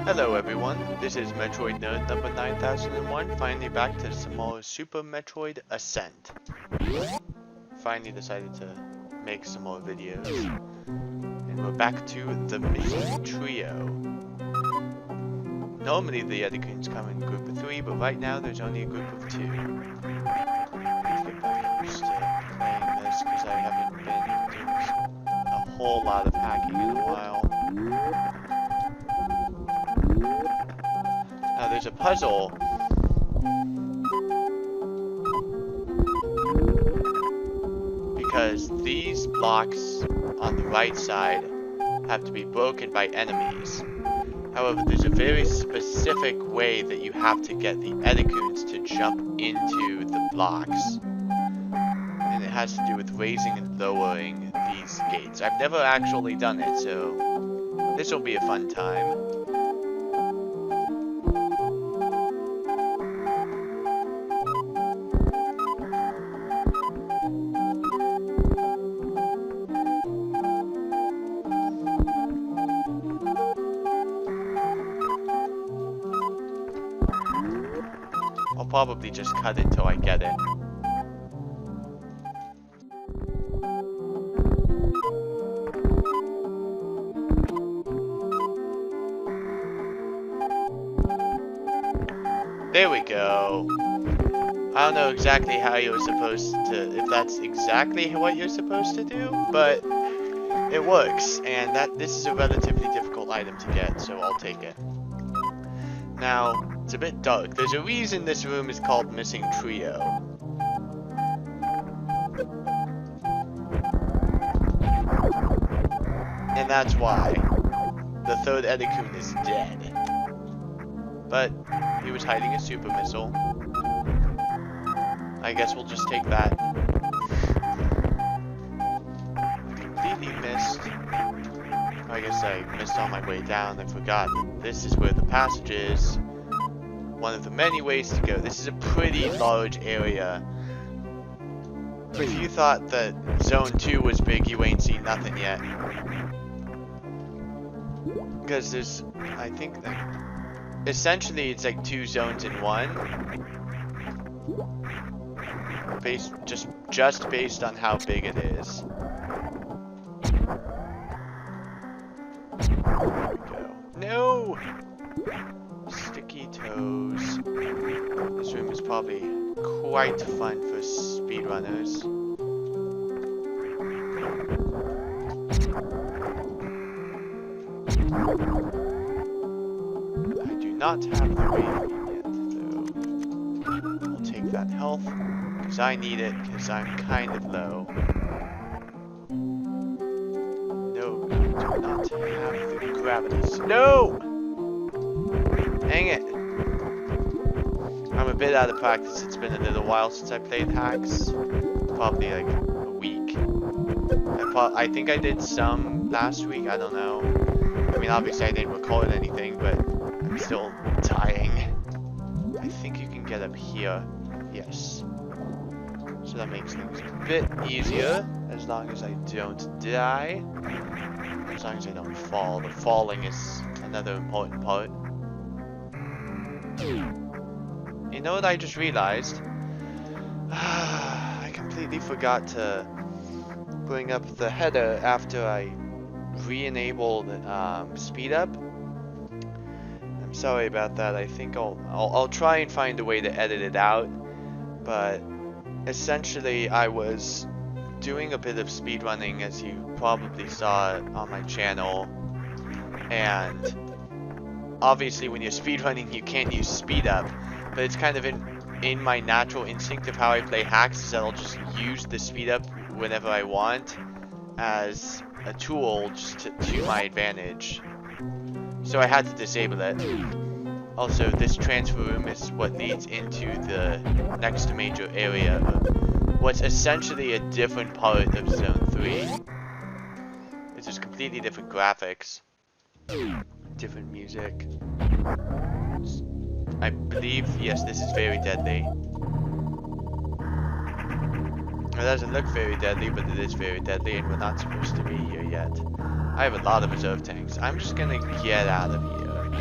Hello everyone, this is Metroid Nerd number 9001, finally back to some more Super Metroid Ascent. Finally decided to make some more videos. And we're back to the missing trio. Normally the Edecoons come in a group of 3, but right now there's only a group of 2. I need to get back used to playing this because I haven't been doing a whole lot of hacking in a while. Now there's a puzzle. Because these blocks on the right side have to be broken by enemies. However, there's a very specific way that you have to get the Edecoons to jump into the blocks. And it has to do with raising and lowering these gates. I've never actually done it, so this will be a fun time. I'll probably just cut it till I get it. There we go. I don't know exactly how you're supposed to, if that's exactly what you're supposed to do, but it works, and this is a relatively difficult item to get, so I'll take it. Now, it's a bit dark. There's a reason this room is called Missing Trio. And that's why. The third Edecoon is dead. But he was hiding a super missile. I guess we'll just take that. Completely missed. I guess I missed on my way down. I forgot that this is where the passage is. One of the many ways to go. This is a pretty large area. If you thought that Zone 2 was big, you ain't seen nothing yet. Because there's, I think, essentially it's like 2 zones in one. Just based on how big it is. There we go. No! Sticky toes. This room is probably quite fun for speedrunners. I do not have the wave yet, though. I'll take that health, because I need it, because I'm kind of low. No, I do not have the gravities. No! Dang it! I'm a bit out of practice. It's been a little while since I played hacks. Probably like a week. I think I did some last week. I don't know. I mean, obviously I didn't record anything, but I'm still dying. I think you can get up here. Yes. So that makes things a bit easier, as long as I don't die. As long as I don't fall. The falling is another important part. You know what I just realized? I completely forgot to bring up the header after I re-enabled speed up. I'm sorry about that. I think I'll try and find a way to edit it out. But essentially I was doing a bit of speedrunning, as you probably saw on my channel, and obviously when you're speedrunning you can't use speed up, but it's kind of in my natural instinct of how I play hacks, is that I'll just use the speed up whenever I want as a tool just to my advantage. So I had to disable it. Also, this transfer room is what leads into the next major area of what's essentially a different part of Zone 3. It's just completely different graphics. Different music. I believe, yes, this is very deadly. It doesn't look very deadly, but it is very deadly, and we're not supposed to be here yet. I have a lot of reserve tanks. I'm just gonna get out of here.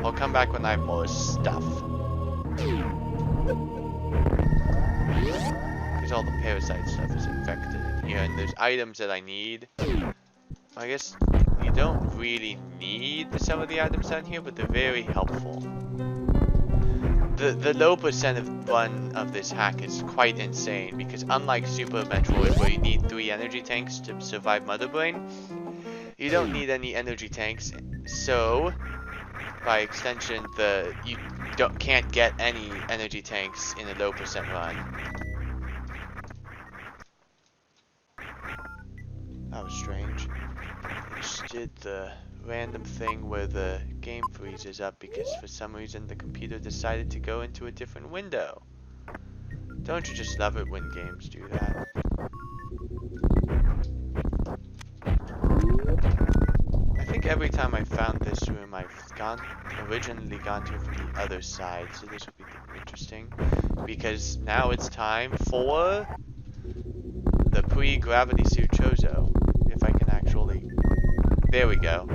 I'll come back when I have more stuff. Because all the parasite stuff is infected in here, and there's items that I need. I guess you don't really need some of the items down here, but they're very helpful. The low percent of run of this hack is quite insane, because unlike Super Metroid, where you need 3 energy tanks to survive Mother Brain, you don't need any energy tanks, so by extension, you can't get any energy tanks in a low percent run. That was strange. I just did the random thing where the game freezes up because for some reason the computer decided to go into a different window. Don't you just love it when games do that? I think every time I found this room I've originally gone to the other side, so this will be interesting because now it's time for the pre-gravity suit Chozo. If I can actually... There we go.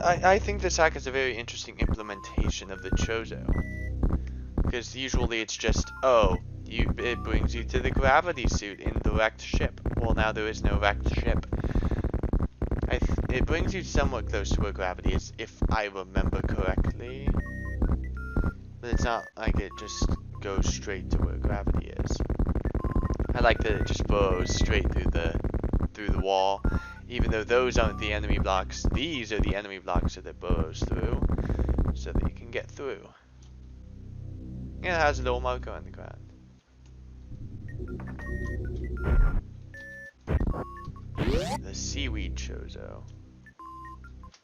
I think this hack is a very interesting implementation of the Chozo. Because usually it's just, oh, it brings you to the gravity suit in the wrecked ship. Well, now there is no wrecked ship. It brings you somewhat close to where gravity is, if I remember correctly. But it's not like it just goes straight to where gravity is. I like that it just burrows straight through the wall, even though those aren't the enemy blocks. These are the enemy blocks that it burrows through, so that you can get through. Yeah, it has a little marker on the ground. The seaweed Chozo.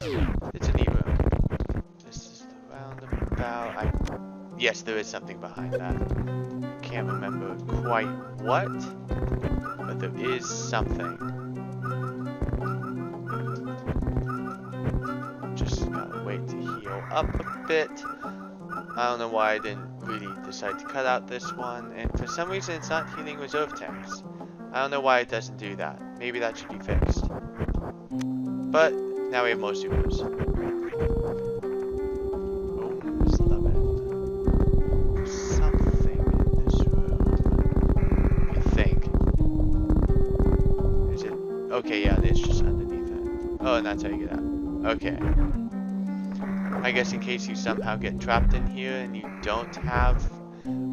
It's a neat room. This is the roundabout. Yes, there is something behind that. Can't remember quite what, but there is something. Just gotta wait to heal up a bit. I don't know why I didn't really decide to cut out this one, and for some reason it's not healing reserve tanks. I don't know why it doesn't do that. Maybe that should be fixed. But now we have more supers. Oh, just love it. There's something in this room. I think. Is it? Okay, yeah, it's just underneath it. Oh, and that's how you get out. Okay. I guess in case you somehow get trapped in here and you don't have,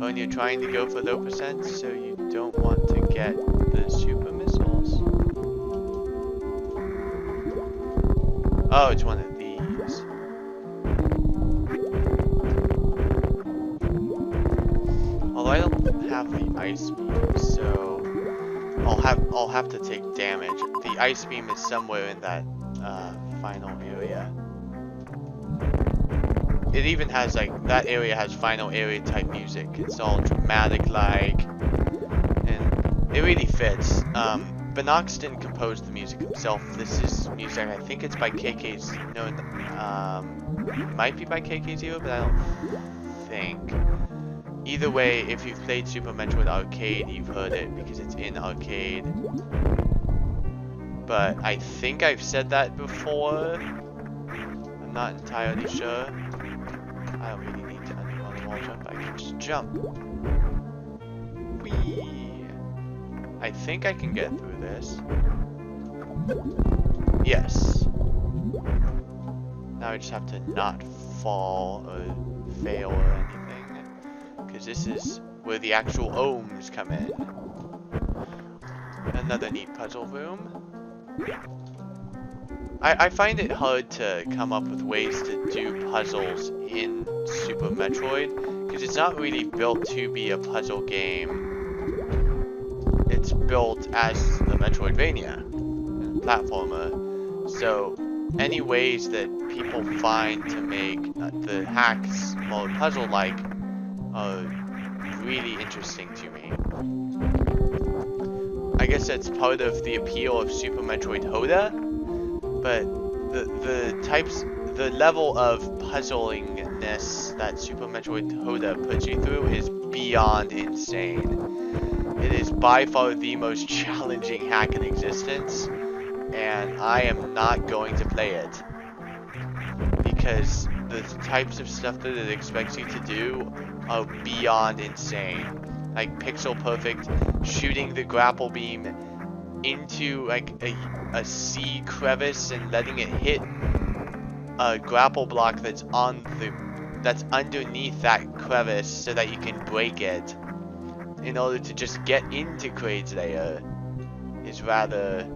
or you're trying to go for low percent, so you don't want to get the super missiles. Oh, it's one of these. Although I don't have the ice beam, so I'll have to take damage. The ice beam is somewhere in that final area. It even has that area has final area type music. It's all dramatic like, and it really fits. Benox didn't compose the music himself. This is music, I think it's by KK's, no, it might be by KK0, but I don't think. Either way, if you've played Super Metroid Arcade, you've heard it because it's in Arcade. But I think I've said that before. I'm not entirely sure. I don't really need to underwater wall jump, I can just jump. Whee! I think I can get through this. Yes. Now I just have to not fall or fail or anything. Because this is where the actual ohms come in. Another neat puzzle room. I find it hard to come up with ways to do puzzles in Super Metroid, because it's not really built to be a puzzle game. It's built as a Metroidvania, a platformer. So any ways that people find to make the hacks more puzzle-like are really interesting to me. I guess that's part of the appeal of Super Metroid Hoda, but the level of puzzlingness that Super Metroid Hoda puts you through is beyond insane. It is by far the most challenging hack in existence, and I am not going to play it. because the types of stuff that it expects you to do are beyond insane. Like pixel perfect, shooting the grapple beam into like a sea crevice and letting it hit a grapple block that's underneath that crevice so that you can break it in order to just get into Kraid's lair is rather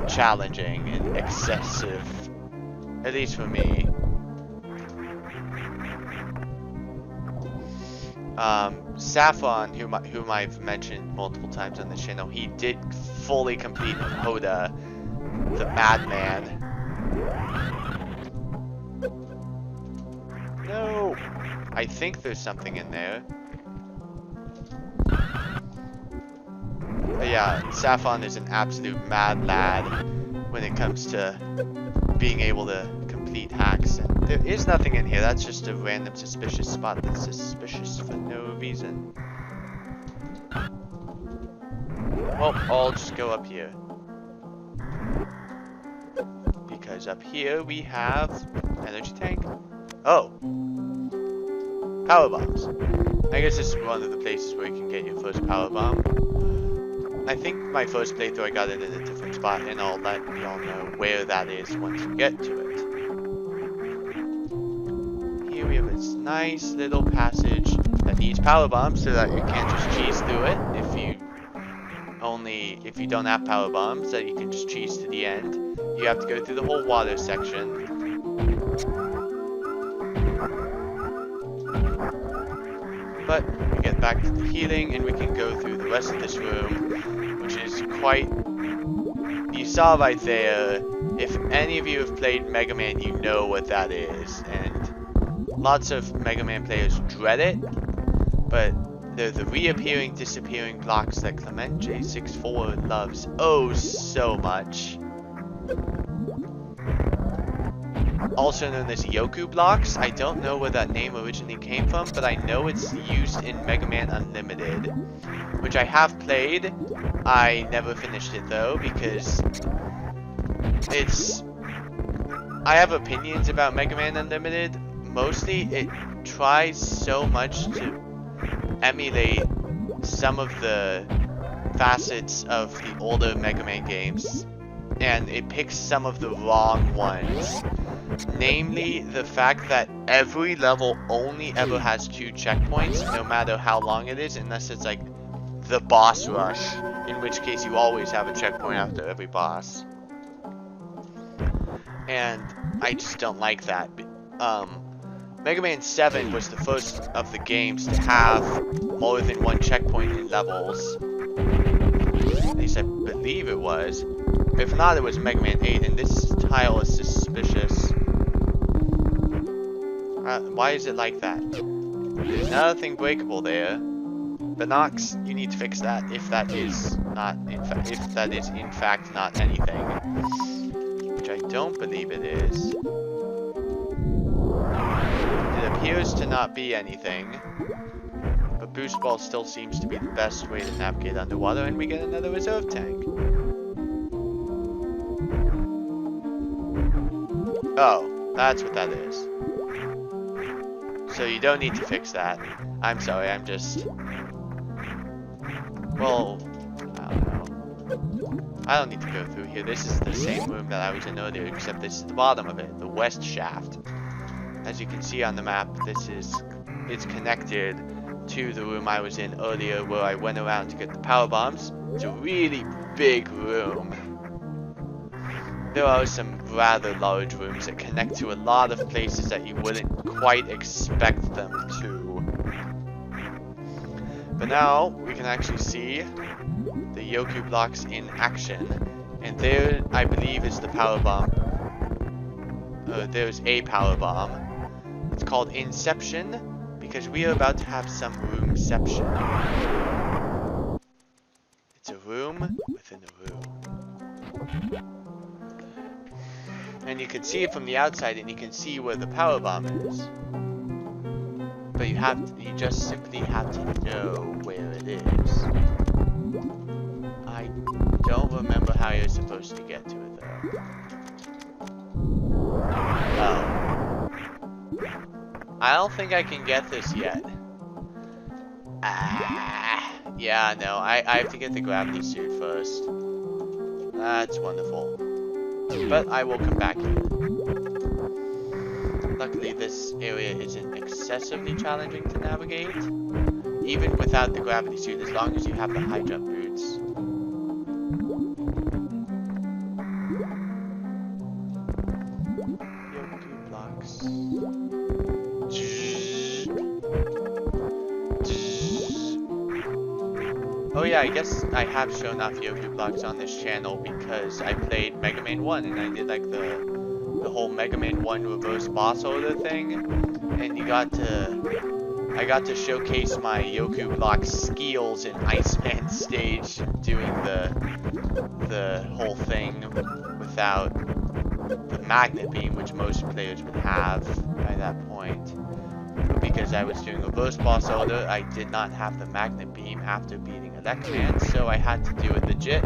challenging and excessive, at least for me. Saffron, whom I've mentioned multiple times on the channel, he did fully complete Hoda, the Madman. No! I think there's something in there. But yeah, Saffron is an absolute mad lad when it comes to being able to complete hacks. And there is nothing in here, that's just a random suspicious spot that's suspicious for no reason. Well, I'll just go up here. Because up here we have energy tank. Oh! Power bombs. I guess this is one of the places where you can get your first power bomb. I think my first playthrough I got it in a different spot, and I'll let y'all know where that is once we get to it. Here we have this nice little passage that needs power bombs so that you can't just cheese through it if you don't have power bombs, that you can just cheese to the end. You have to go through the whole water section. But we get back to the healing and we can go through the rest of this room, which is quite... You saw right there, if any of you have played Mega Man, you know what that is, and lots of Mega Man players dread it, but they're the reappearing, disappearing blocks that Clement J64 loves oh so much. Also known as Yoku blocks. I don't know where that name originally came from, but I know it's used in Mega Man Unlimited, which I have played. I never finished it though, because I have opinions about Mega Man Unlimited. Mostly it tries so much to emulate some of the facets of the older Mega Man games, and it picks some of the wrong ones. Namely, the fact that every level only ever has 2 checkpoints, no matter how long it is, unless it's like the boss rush, in which case you always have a checkpoint after every boss. And I just don't like that. Mega Man 7 was the first of the games to have more than 1 checkpoint in levels. At least I believe it was. If not, it was Mega Man 8, and this tile is suspicious. Why is it like that? There's nothing breakable there. But Nox, you need to fix that if that is in fact not anything. Which I don't believe it is. It appears to not be anything. But Boost Ball still seems to be the best way to navigate underwater, and we get another reserve tank. Oh, that's what that is. So you don't need to fix that. I'm sorry, I'm just... Well, I don't know. I don't need to go through here. This is the same room that I was in earlier, except this is the bottom of it, the west shaft. As you can see on the map, it's connected to the room I was in earlier where I went around to get the power bombs. It's a really big room. There are some rather large rooms that connect to a lot of places that you wouldn't quite expect them to. But now we can actually see the Yoku blocks in action, and there I believe is the power bomb. There's a power bomb. It's called Inception because we are about to have some roomception. It's a room within a room. And you can see it from the outside, and you can see where the power bomb is. But you just simply have to know where it is. I don't remember how you're supposed to get to it though. I don't think I can get this yet. Yeah, no, I have to get the gravity suit first. That's wonderful. But I will come back here. Luckily, this area isn't excessively challenging to navigate. Even without the gravity suit, as long as you have the high jump boots. Yoku blocks. Oh yeah, I guess I have shown off Yoku blocks on this channel because I played Mega Man 1 and I did like the whole Mega Man 1 reverse boss order thing, and I got to showcase my Yoku block skills in Iceman stage, doing the whole thing without the magnet beam, which most players would have by that point. But because I was doing a reverse boss order, I did not have the magnet beam after beating Electman, so I had to do it legit,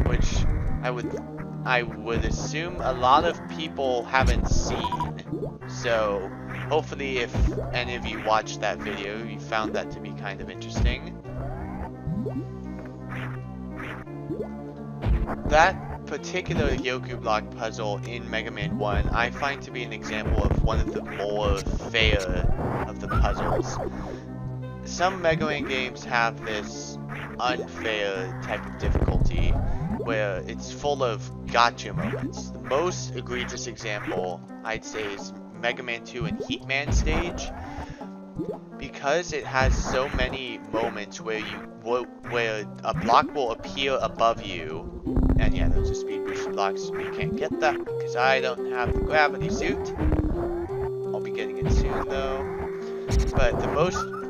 which I would assume a lot of people haven't seen. So hopefully if any of you watched that video, you found that to be kind of interesting. That particular Yoku block puzzle in Mega Man 1 I find to be an example of one of the more fair of the puzzles. Some Mega Man games have this unfair type of difficulty where it's full of gotcha moments. The most egregious example I'd say is Mega Man 2 and Heatman stage, because it has so many moments where where a block will appear above you. And yeah, those are speed boost blocks. You can't get that because I don't have the gravity suit. I'll be getting it soon though. But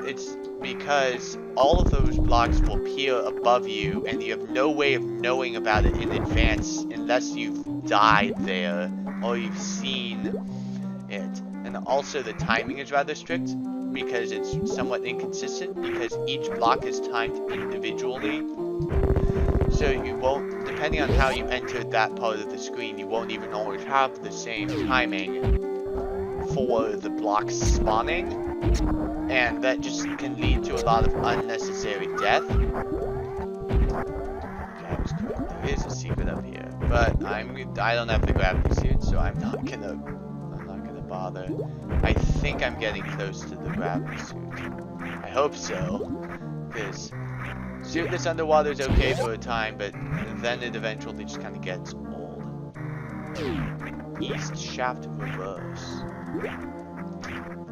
it's because all of those blocks will appear above you and you have no way of knowing about it in advance unless you've died there or you've seen it. And also the timing is rather strict because it's somewhat inconsistent because each block is timed individually. So you won't, depending on how you entered that part of the screen, you won't even always have the same timing for the blocks spawning, and that just can lead to a lot of unnecessary death. Okay, I was correct. There is a secret up here, but I don't have the gravity suit, so I'm not gonna bother. I think I'm getting close to the gravity suit. I hope so, because suitless underwater is okay for a time, but then it eventually just kind of gets old. East shaft reverse.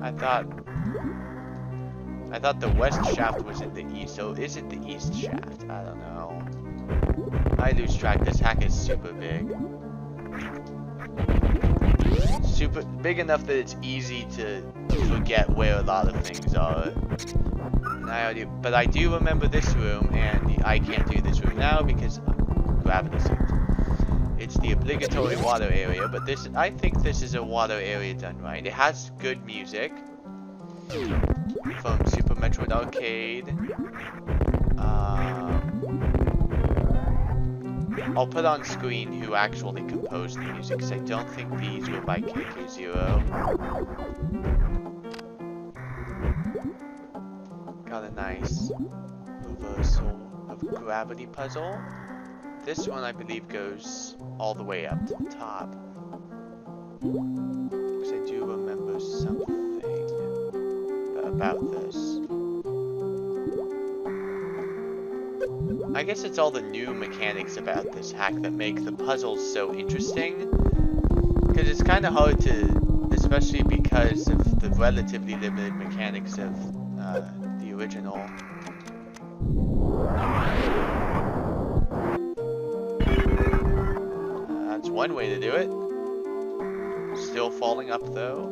I thought the west shaft was in the east, so is it the east shaft? I don't know. I lose track. This hack is super big. Super big enough that it's easy to forget where a lot of things are. But I do remember this room, and I can't do this room now because gravity suit. It's the obligatory water area, but I think this is a water area done right. It has good music from Super Metroid Arcade. I'll put on screen who actually composed the music, because I don't think these were by KK0. Got a nice reversal of gravity puzzle. This one, I believe, goes all the way up to the top. Because I do remember something about this. I guess it's all the new mechanics about this hack that make the puzzles so interesting. Because it's kind of hard to, especially because of the relatively limited mechanics of the original. That's one way to do it. Still falling up though.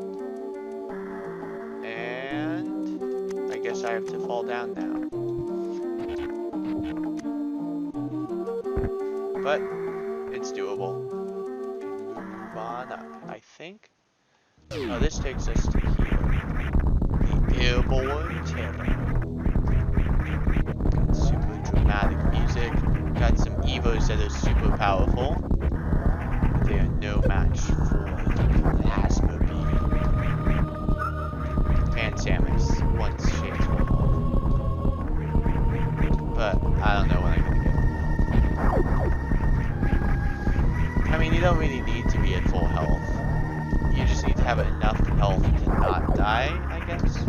And I guess I have to fall down now. But it's doable. Move on up, I think. Oh, this takes us to here. The Airborne Terror. Got super dramatic music. Got some Evos that are super powerful. But they are no match for the Plasma Beam. don't really need to be at full health. You just need to have enough health to not die, I guess.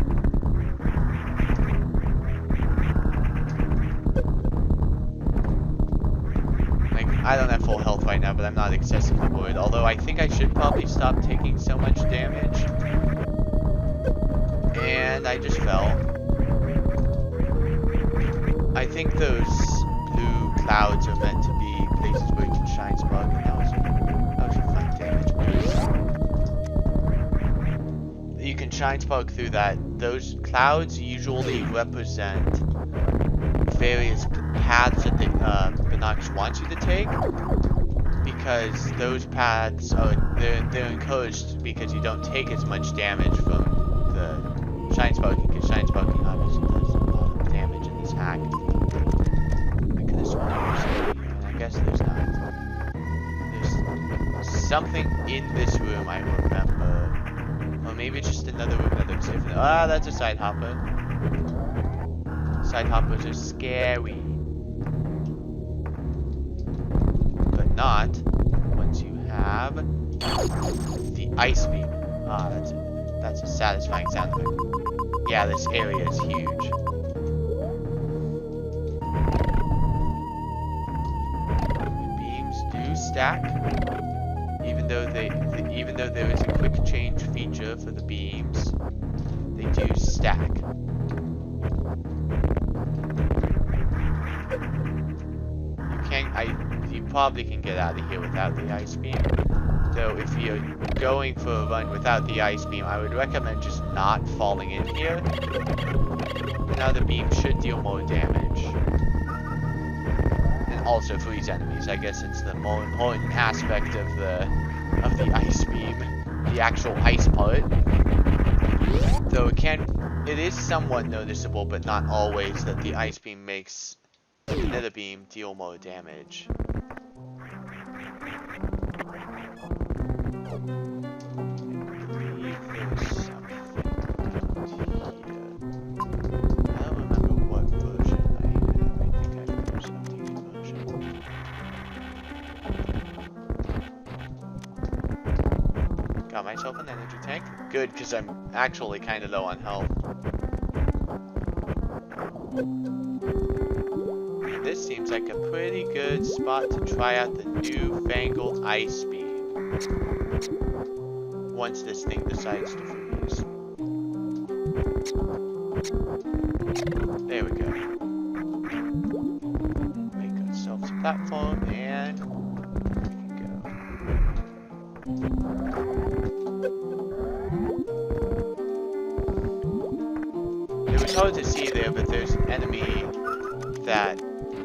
Like, I don't have full health right now, but I'm not excessively worried. Although I think I should probably stop taking so much damage. And I just fell. I think those blue clouds are meant to be places where you can shine spark, and that was a fun damage boost. You can shine spark through that. Those clouds usually represent various paths that Binox wants you to take, because those paths are they're encouraged because you don't take as much damage from the shine sparking, because shine sparking obviously does a lot of damage in this hack. I could have sworn there was something here, and I guess there's not. There's something in this room I remember. Or maybe it's just another room that looks different. Ah, that's a side hopper. Side hoppers are scary. But not once you have the ice beam. Ah, that's a satisfying sound effect. Yeah, this area is huge. The beams do stack, even though there is a quick change feature for the beams. They do stack. You probably can get out of here without the ice beam. Though if you're going for a run without the ice beam, I would recommend just not falling in here. Now the beam should deal more damage. And also freeze enemies. I guess it's the more important aspect of the ice beam. The actual ice part. Though it is somewhat noticeable, but not always, that the ice beam makes the nether beam deal more damage. Got myself an energy tank. Good, because I'm actually kind of low on health. This seems like a pretty good spot to try out the newfangled ice beam. Once this thing decides to freeze. There we go. Make ourselves a platform and we can go. It was hard to see there, but there's an enemy that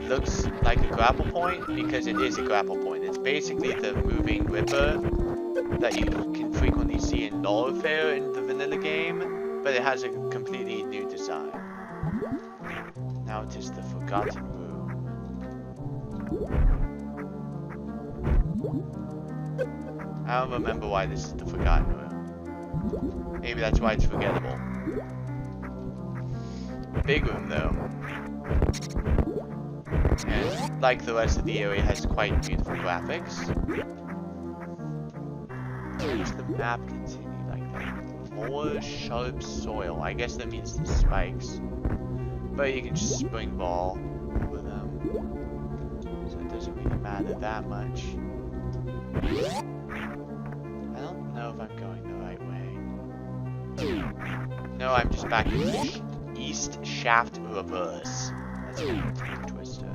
looks like a grapple point because it is a grapple point. It's basically the moving ripper that you can frequently see in Norfair in the vanilla game, but it has a completely new design. Now it is the Forgotten Room. I don't remember why this is the Forgotten Room. Maybe that's why it's forgettable. Big room though. And like the rest of the area, has quite beautiful graphics. Does the map continue like that? More sharp soil. I guess that means the spikes. But you can just spring ball over them. So it doesn't really matter that much. I don't know if I'm going the right way. No, I'm just back in the east shaft reverse. That's a twister.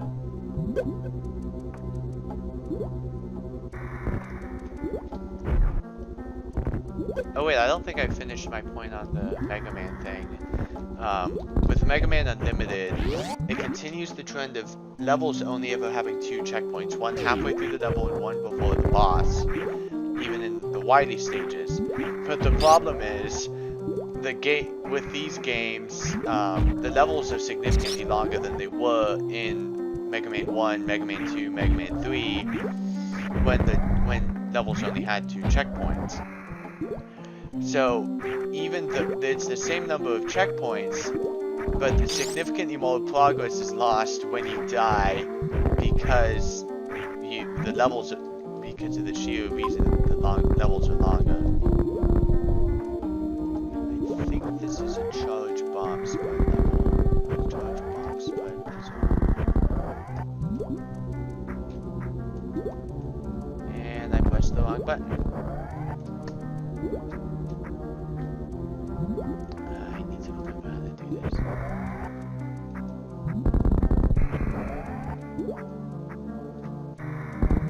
Oh wait, I don't think I finished my point on the Mega Man thing. With Mega Man Unlimited, it continues the trend of levels only ever having 2 checkpoints, one halfway through the level and one before the boss, even in the Wily stages. But the problem is, with these games, the levels are significantly longer than they were in Mega Man 1, Mega Man 2, Mega Man 3, when levels only had 2 checkpoints. So, even it's the same number of checkpoints, but significantly more progress is lost when you die, because the levels because of the sheer reason that the levels are longer. I think this is a charge bomb spread level. Charge bomb spread puzzle. And I pressed the wrong button. I need to remember how to do this.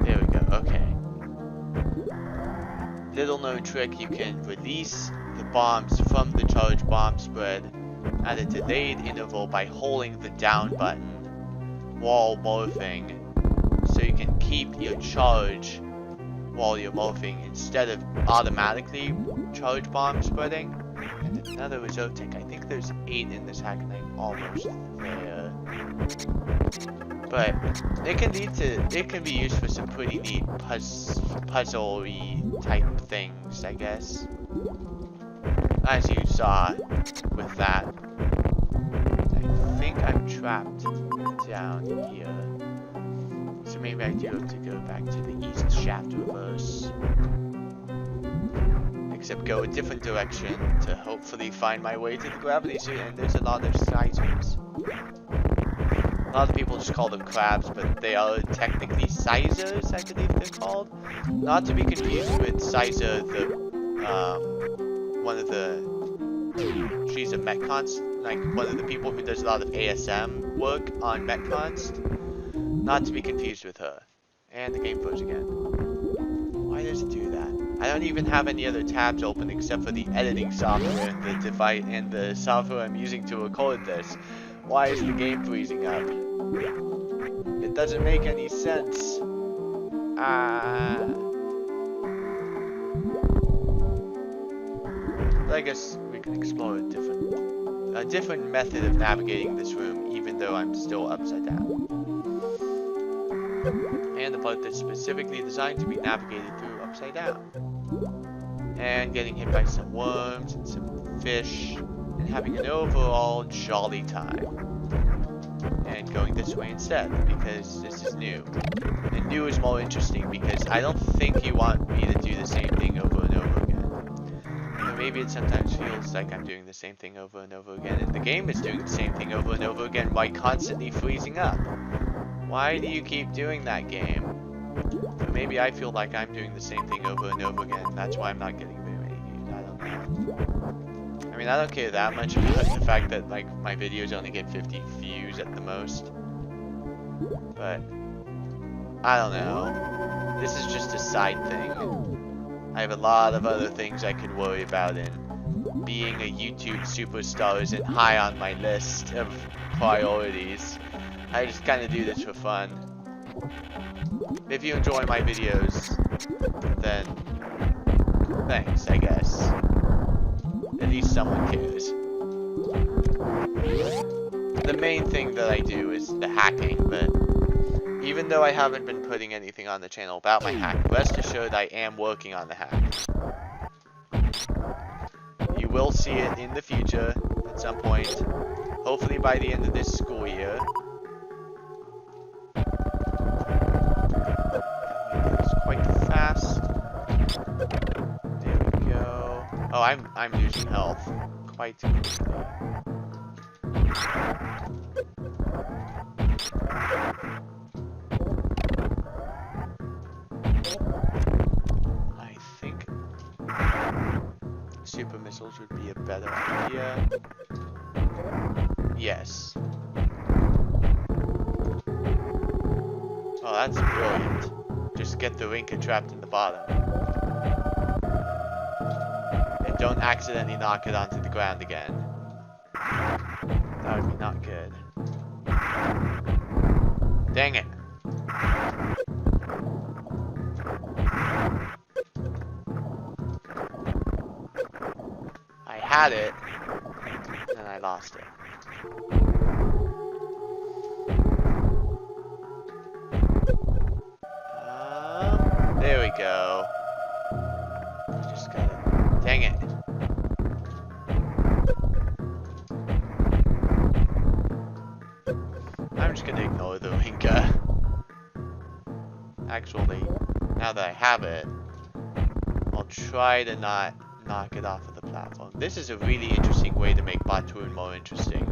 There we go, okay. Little known trick, you can release the bombs from the charge bomb spread at a delayed interval by holding the down button while morphing, so you can keep your charge while you're morphing instead of automatically charge bomb spreading. And another reserve tank. I think there's 8 in this hack and I'm almost there. But it can be used for some pretty neat puzzle-y type things, I guess. As you saw with that. I think I'm trapped down here. So maybe I do have to go back to the east shaft reverse. Except go a different direction to hopefully find my way to the gravity suit, and there's a lot of sizers. A lot of people just call them crabs, but they are technically sizers, I believe they're called. Not to be confused with Sizer, one of the... She's a Metcons, like one of the people who does a lot of ASM work on Metcons. Not to be confused with her. And the game froze again. Why does it do that? I don't even have any other tabs open except for the editing software and the device and the software I'm using to record this. Why is the game freezing up? It doesn't make any sense. But I guess we can explore a different method of navigating this room, even though I'm still upside down. And the part that's specifically designed to be navigated through upside down. And getting hit by some worms and some fish, and having an overall jolly time. And going this way instead, because this is new. And new is more interesting because I don't think you want me to do the same thing over and over again. Or maybe it sometimes feels like I'm doing the same thing over and over again, and the game is doing the same thing over and over again by constantly freezing up. Why do you keep doing that, game? But maybe I feel like I'm doing the same thing over and over again. That's why I'm not getting very many views. I don't know. I mean, I don't care that much about the fact that like my videos only get 50 views at the most. But I don't know. This is just a side thing. I have a lot of other things I could worry about, and being a YouTube superstar isn't high on my list of priorities. I just kind of do this for fun. If you enjoy my videos, then thanks, I guess. At least someone cares. The main thing that I do is the hacking, but even though I haven't been putting anything on the channel about my hack, rest assured I am working on the hack. You will see it in the future at some point, hopefully by the end of this school year. Quite fast. There we go. Oh, I'm losing health quite quickly. I think super missiles would be a better idea. Yes. Oh, that's brilliant. Just get the Rinka trapped in the bottom. And don't accidentally knock it onto the ground again. That would be not good. Dang it. I had it, and then I lost it. There we go. Just gotta... Dang it. I'm just gonna ignore the Rinka. Actually, now that I have it, I'll try to not knock it off of the platform. This is a really interesting way to make Batoon more interesting.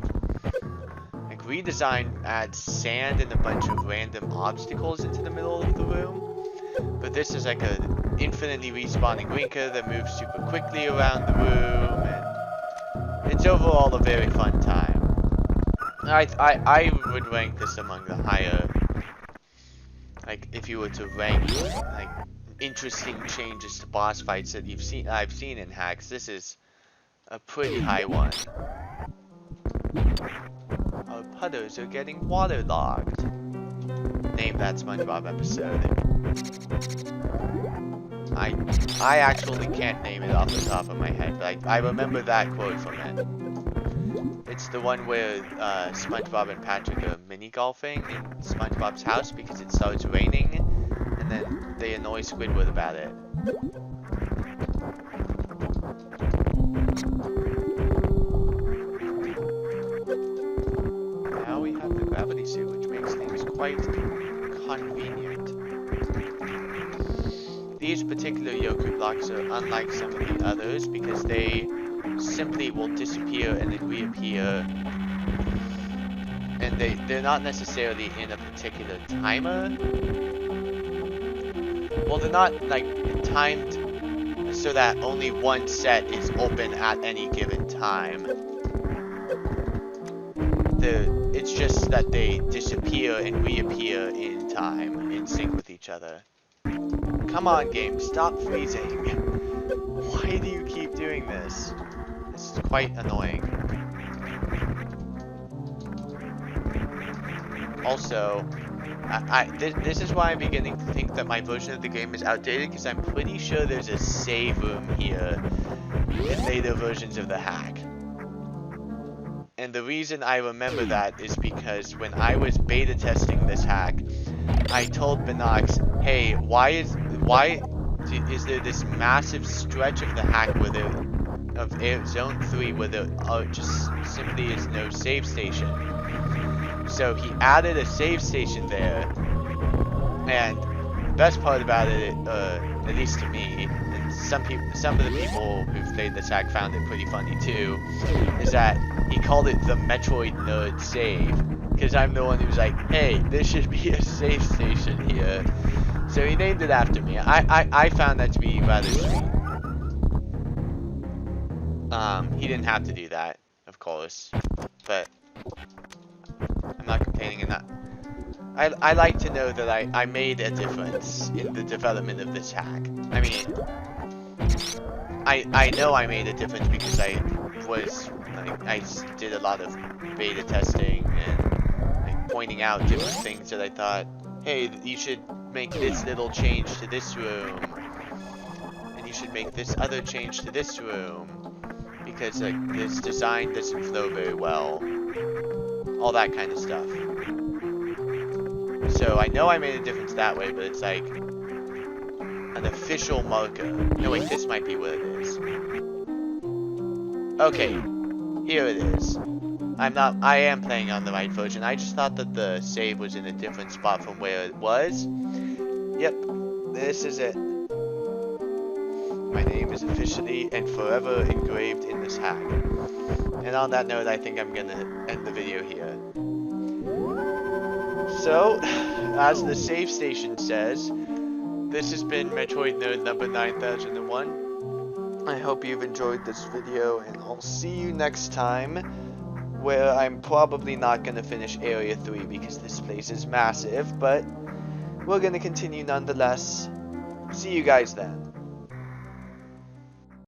Like, redesign adds sand and a bunch of random obstacles into the middle of the room, but this is like a infinitely respawning Winker that moves super quickly around the room, and it's overall a very fun time. I would rank this among the higher, like, if you were to rank like interesting changes to boss fights that I've seen in hacks, this is a pretty high one. Our puddles are getting waterlogged. Name that SpongeBob episode. I actually can't name it off the top of my head, but I remember that quote from it. It's the one where SpongeBob and Patrick are mini-golfing in SpongeBob's house because it starts raining, and then they annoy Squidward about it. Now we have the gravity suit, which makes things quite convenient. These particular Yoku blocks are unlike some of the others because they simply will disappear and then reappear, and they're not necessarily in a particular timer. Well, they're not like timed so that only one set is open at any given time. It's just that they disappear and reappear in time, in sync with each other. Come on, game, stop freezing. Why do you keep doing this? This is quite annoying. Also, this is why I'm beginning to think that my version of the game is outdated, because I'm pretty sure there's a save room here in later versions of the hack. And the reason I remember that is because when I was beta testing this hack, I told Binox, hey, why is there this massive stretch of the hack where of Zone 3 where there just simply is no save station? So he added a save station there, and the best part about it, at least to me, and some of the people who've played this hack found it pretty funny too, is that he called it the Metroid Nerd Save, because I'm the one who's like, hey, there should be a save station here. So he named it after me. I found that to be rather sweet. He didn't have to do that, of course, but I'm not complaining in that. I like to know that I made a difference in the development of this hack. I mean, I know I made a difference because I did a lot of beta testing and like pointing out different things that I thought, hey, you should make this little change to this room, and you should make this other change to this room, because like this design doesn't flow very well. All that kind of stuff. So I know I made a difference that way, but it's like an official marker. No wait, this might be what it is. Okay, here it is. I am playing on the right version. I just thought that the save was in a different spot from where it was. Yep, this is it. My name is officially and forever engraved in this hack. And on that note, I think I'm gonna end the video here. So, as the save station says, this has been Metroid Nerd number 9001. I hope you've enjoyed this video, and I'll see you next time, where I'm probably not gonna finish Area 3 because this place is massive, but we're gonna continue nonetheless. See you guys then.